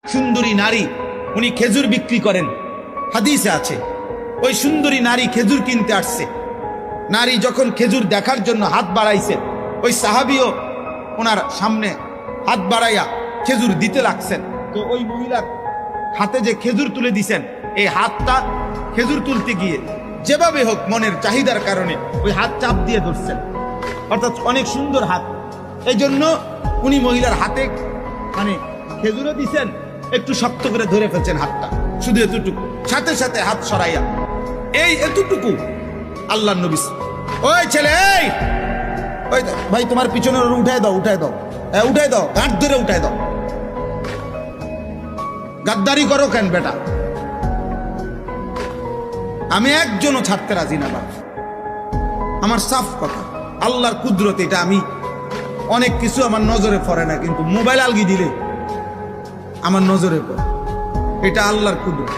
সুন্দরী নারী উনি খেজুর বিক্রি করেন, হাদিসে আছে। ওই সুন্দরী নারী খেজুর কিনতে আসছে। নারী যখন খেজুর দেখার জন্য হাত বাড়াইছে, ওই সাহাবিও ওনার সামনে হাত বাড়াইয়া খেজুর দিতে লাগছেন। তো ওই মহিলার হাতে যে খেজুর তুলে দিছেন, এই হাতটা খেজুর তুলতে গিয়ে যেভাবে হোক মনের চাহিদার কারণে ওই হাত চাপ দিয়ে ধরছেন, অর্থাৎ অনেক সুন্দর হাত। এই জন্য উনি মহিলার হাতে মানে খেজুরও দিছেন, একটু শক্ত করে ধরে ফেলছেন হাতটা, শুধু এতটুকু, সাথে সাথে হাত সরাইয়া এই এতটুকু। আল্লাহর নবী, ওই ছেলে, এই ওই ভাই তোমার পিছনে উঠায় দাও, উঠায় দাও, উঠায় দাও, গাঁট ধরে উঠায় দাও। গাদ্দারি করো কেন বেটা? আমি একজনও ছাড়তে রাজি না বাপ, আমার সাফ কথা। আল্লাহর কুদরত এটা। আমি অনেক কিছু আমার নজরে পড়ে না, কিন্তু মোবাইল আলগি দিলে আমার নজরে পড়ে, এটা আল্লাহর কুদরত।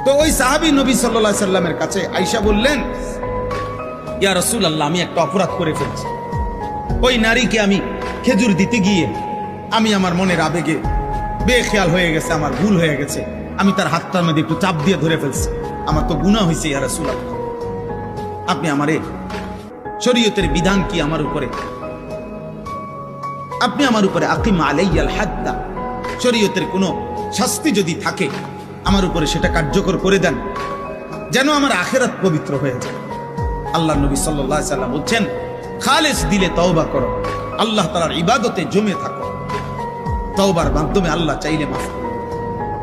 তো ওই সাহাবী নবী সাল্লাল্লাহু আলাইহি সাল্লামের কাছে আয়েশা বললেন, ইয়া রাসূলুল্লাহ, আমি একটা অপরাধ করে ফেলছি। ওই নারীকে আমি খেজুর দিতে গিয়ে আমি আমার মনের আবেগে বেখেয়াল হয়ে গেছে, আমার ভুল হয়ে গেছে, আমি তার হাতটার মধ্যে একটু চাপ দিয়ে ধরে ফেলছি, আমার তো গুনাহ হয়েছে। ইয়া রাসূলুল্লাহ, আপনি আমারে শরীয়তের বিধান কি আমার উপরে, আপনি আমার উপরে আকিম আলাইয়াল হাদ্দা, শরীয়তের কোনো শাস্তি যদি থাকে আমার উপরে সেটা কার্যকর করে দেন, যেন আমার আখিরাত পবিত্র হয়ে যায়। আল্লাহর নবী সাল্লাল্লাহু আলাইহি সাল্লাম বলছেন, খালেস দিলে তওবা করো, আল্লাহ তাআলার ইবাদতে জমে থাকো, তওবার মাধ্যমে আল্লাহ চাইলে মাফ